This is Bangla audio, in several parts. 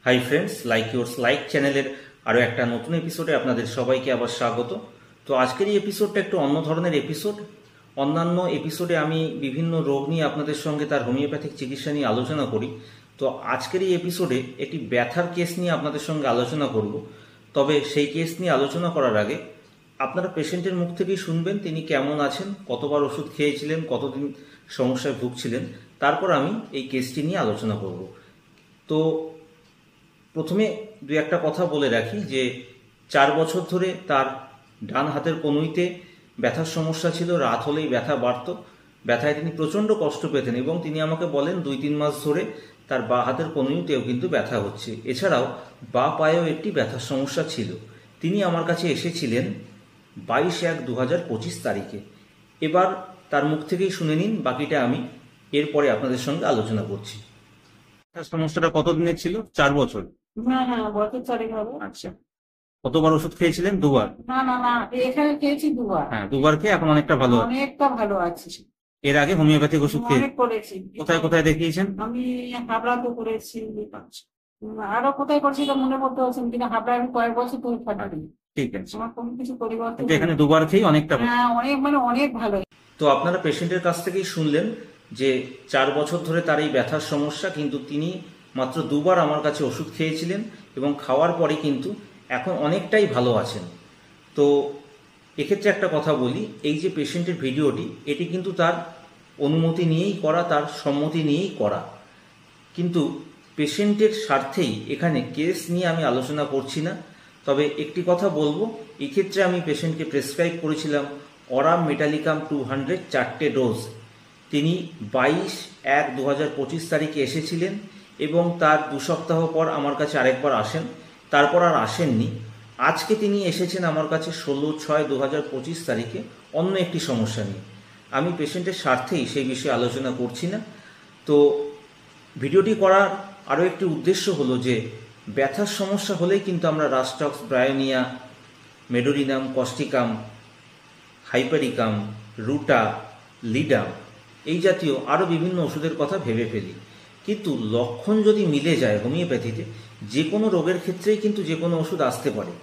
Hi friends, like yours like চ্যানেলের আরও একটা নতুন এপিসোডে আপনাদের সবাইকে আবার স্বাগত। তো আজকের এই এপিসোডটা একটু অন্য ধরনের এপিসোড। অন্যান্য এপিসোডে আমি বিভিন্ন রোগ নিয়ে আপনাদের সঙ্গে তার হোমিওপ্যাথিক চিকিৎসা নিয়ে আলোচনা করি। তো আজকের এই এপিসোডে একটি ব্যথার কেস নিয়ে আপনাদের সঙ্গে আলোচনা করব। তবে সেই কেস নিয়ে আলোচনা করার আগে আপনারা পেশেন্টের মুখ থেকেই শুনবেন তিনি কেমন আছেন, কতবার ওষুধ খেয়েছিলেন, কতদিন সমস্যায় ভুগছিলেন, তারপর আমি এই কেসটি নিয়ে আলোচনা করব। তো প্রথমে দু একটা কথা বলে রাখি যে 4 বছর ধরে তার ডান হাতের কনুইতে ব্যথার সমস্যা ছিল। রাত হলেই ব্যথা বাড়ত, ব্যথায় তিনি প্রচণ্ড কষ্ট পেতেন এবং তিনি আমাকে বলেন 2-3 মাস ধরে তার বাঁ হাতের কনুইতেও কিন্তু ব্যথা হচ্ছে। এছাড়াও বাঁ পায়েও একটি ব্যথার সমস্যা ছিল। তিনি আমার কাছে এসেছিলেন 22/1/2025 তারিখে। এবার তার মুখ থেকেই শুনে নিন, বাকিটা আমি এরপরে আপনাদের সঙ্গে আলোচনা করছি। সমস্যাটা কতদিনের ছিল? 4 বছর। হ্যাঁ, বছর 4 হবে। আচ্ছা, কতবার ওষুধ খেয়েছিলেন? 2বার। না, এখানে খেয়েছি 2 বার। হ্যাঁ, 2বার খেয়ে এখন অনেকটা ভালো আছে। অনেকটা ভালো আছে। এর আগে হোমিওপ্যাথিক ওষুধ খেয়ে অনেক করেছি। কোথায় কোথায় দেখিয়েছেন? আমি হাবড়াতে করেছি, আরো কোথায় করছি তো মনে করতে হচ্ছে না, কিন্তু হাবড়া আমি কয়েক বছর ধরে থাকি। ঠিক আছে, আমার কোনো কিছু পরিবর্তন কিন্তু এখানে 2বার খেয়ে অনেকটা ভালো। হ্যাঁ, অনেক ভালো। তো আপনারা পেশেন্টের কাছ থেকেই শুনলেন যে 4 বছর ধরে তার এই ব্যথার সমস্যা, কিন্তু তিনি মাত্র 2বার আমার কাছে ওষুধ খেয়েছিলেন এবং খাওয়ার পরে কিন্তু এখন অনেকটাই ভালো আছেন। তো এক্ষেত্রে একটা কথা বলি, এই যে পেশেন্টের ভিডিওটি, এটি কিন্তু তার অনুমতি নিয়েই করা, তার সম্মতি নিয়েই করা। কিন্তু পেশেন্টের স্বার্থেই এখানে কেস নিয়ে আমি আলোচনা করছি না। তবে একটি কথা বলবো, এক্ষেত্রে আমি পেশেন্টকে প্রেসক্রাইব করেছিলাম অরাম মেটালিকাম 200 4টে ডোজ। তিনি 22/1/2025 তারিখে এসেছিলেন এবং তার 2 সপ্তাহ পর আমার কাছে আরেকবার আসেন, তারপর আর আসেননি। আজকে তিনি এসেছেন আমার কাছে 16/6/2025 তারিখে অন্য একটি সমস্যা নিয়ে। আমি পেশেন্টের স্বার্থেই সেই বিষয়ে আলোচনা করছি না। তো ভিডিওটি করার আরও একটি উদ্দেশ্য হলো যে ব্যথার সমস্যা হলেই কিন্তু আমরা রাস্টক্স, ব্রায়োনিয়া, মেডোরিনাম, কস্টিকাম, হাইপারিকাম, রুটা, লিডাম এই জাতীয় আরও বিভিন্ন ওষুধের কথা ভেবে ফেলি। কিন্তু লক্ষণ যদি মিলে যায় হোমিওপ্যাথিতে, যে কোনো রোগের ক্ষেত্রেই কিন্তু যে কোনো ওষুধ আসতে পারে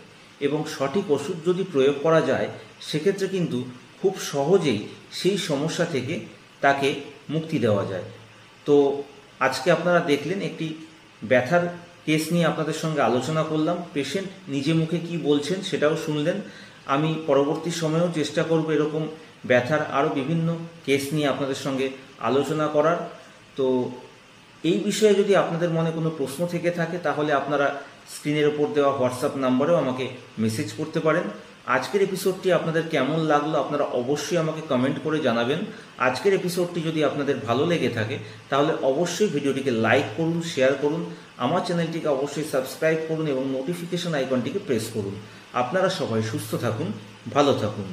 এবং সঠিক ওষুধ যদি প্রয়োগ করা যায় সেক্ষেত্রে কিন্তু খুব সহজেই সেই সমস্যা থেকে তাকে মুক্তি দেওয়া যায়। তো আজকে আপনারা দেখলেন একটি ব্যথার কেস নিয়ে আপনাদের সঙ্গে আলোচনা করলাম। পেশেন্ট নিজে মুখে কি বলছেন সেটাও শুনলেন। আমি পরবর্তী সময়েও চেষ্টা করব এরকম ব্যথার আরও বিভিন্ন কেস নিয়ে আপনাদের সঙ্গে আলোচনা করার। তো এই বিষয়ে যদি আপনাদের মনে কোনো প্রশ্ন থেকে থাকে তাহলে আপনারা স্ক্রিনের ওপর দেওয়া হোয়াটসঅ্যাপ নাম্বারেও আমাকে মেসেজ করতে পারেন। আজকের এপিসোডটি আপনাদের কেমন লাগলো আপনারা অবশ্যই আমাকে কমেন্ট করে জানাবেন। আজকের এপিসোডটি যদি আপনাদের ভালো লেগে থাকে তাহলে অবশ্যই ভিডিওটিকে লাইক করুন, শেয়ার করুন, আমার চ্যানেলটিকে অবশ্যই সাবস্ক্রাইব করুন এবং নোটিফিকেশন আইকনটিকে প্রেস করুন। আপনারা সবাই সুস্থ থাকুন, ভালো থাকুন।